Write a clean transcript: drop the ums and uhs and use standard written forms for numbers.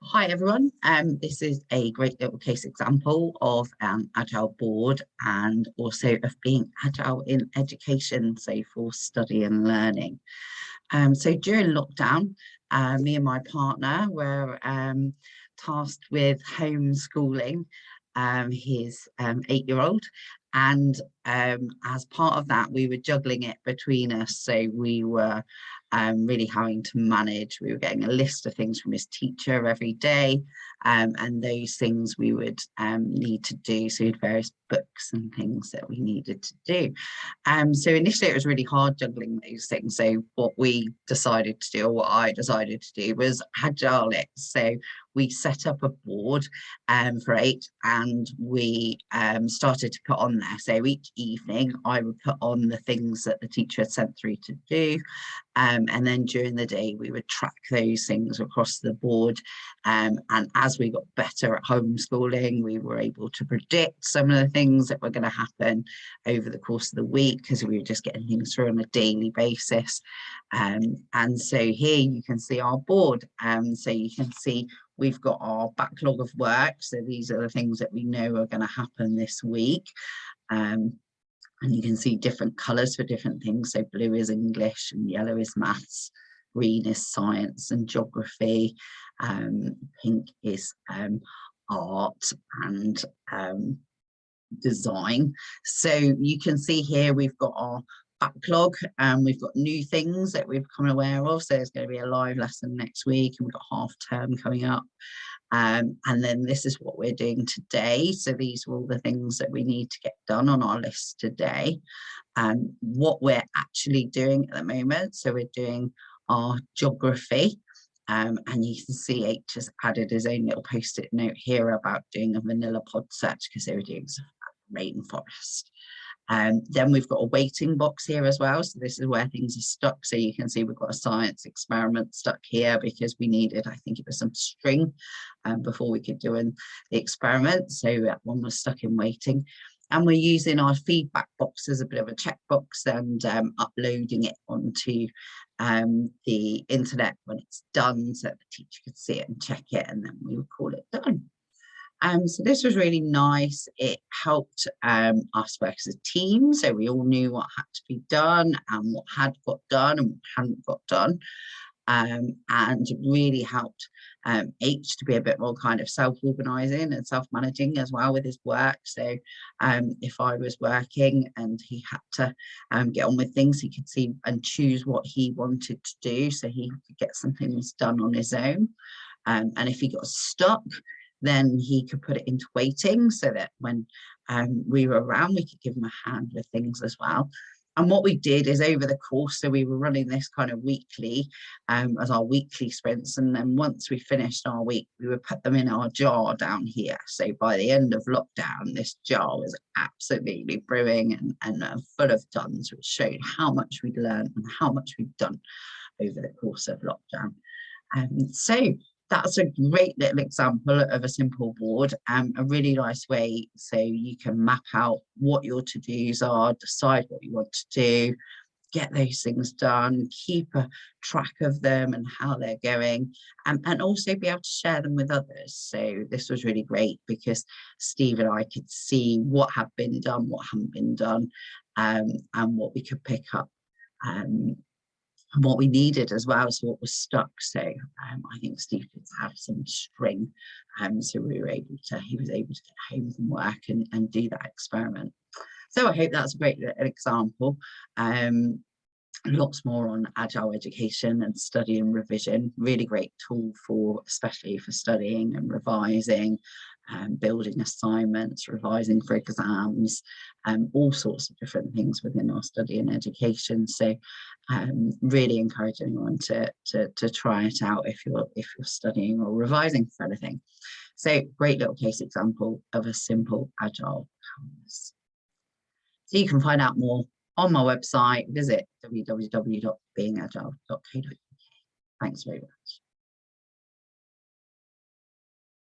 Hi everyone, this is a great little case example of an Agile board and also of being Agile in education, so for study and learning. So during lockdown, me and my partner were tasked with homeschooling his 8-year-old, and as part of that we were juggling it between us, so we were really having to manage. We were getting a list of things from his teacher every day, and those things we would need to do. So we had various books and things that we needed to do. So initially it was really hard juggling those things. So what we decided to do, or what I decided to do, was Agile it. So we set up a board for 8, and we started to put on there. So each evening I would put on the things that the teacher had sent through to do. And then during the day we would track those things across the board, and as we got better at homeschooling we were able to predict some of the things that were going to happen over the course of the week, because we were just getting things through on a daily basis. And so here you can see our board, so you can see we've got our backlog of work, so these are the things that we know are going to happen this week. And you can see different colours for different things. So blue is English and yellow is maths, green is science and geography, pink is art and design. So you can see here we've got our backlog, and we've got new things that we've become aware of. So there's going to be a live lesson next week, and we've got half term coming up. And then this is what we're doing today. So these are all the things that we need to get done on our list today. And what we're actually doing at the moment, so we're doing our geography. And you can see H has added his own little post-it note here about doing a vanilla pod search, because they were doing some rainforest. Then we've got a waiting box here as well. So this is where things are stuck. So you can see we've got a science experiment stuck here because we needed, I think it was some string before we could do the experiment. So that one was stuck in waiting. And we're using our feedback box as a bit of a checkbox, and uploading it onto the internet when it's done, so that the teacher could see it and check it, and then we would call it done. So this was really nice. It helped us work as a team, so we all knew what had to be done and what had got done and what hadn't got done, and really helped H to be a bit more kind of self-organising and self-managing as well with his work. So if I was working and he had to get on with things, he could see and choose what he wanted to do, so he could get some things done on his own. And if he got stuck, then he could put it into waiting, so that when we were around, we could give him a hand with things as well. And what we did is, over the course, so we were running this kind of weekly as our weekly sprints, and then once we finished our week, we would put them in our jar down here. So by the end of lockdown, this jar was absolutely brewing and full of tons, which showed how much we'd learned and how much we'd done over the course of lockdown. So that's a great little example of a simple board, a really nice way so you can map out what your to-dos are, decide what you want to do, get those things done, keep a track of them and how they're going, and also be able to share them with others. So this was really great because Steve and I could see what had been done, what hadn't been done, and what we could pick up. And what we needed as well, so what was stuck. So I think Steve did have some string, so he was able to get home from work and do that experiment. So I hope that's a great example. Lots more on Agile education and study and revision. Really great tool for, especially for studying and revising, building assignments, revising for exams, all sorts of different things within our study and education. So really encourage anyone to try it out if you're studying or revising for anything. So great little case example of a simple Agile canvas. So you can find out more on my website. Visit www.beingagile.co.uk. Thanks very much.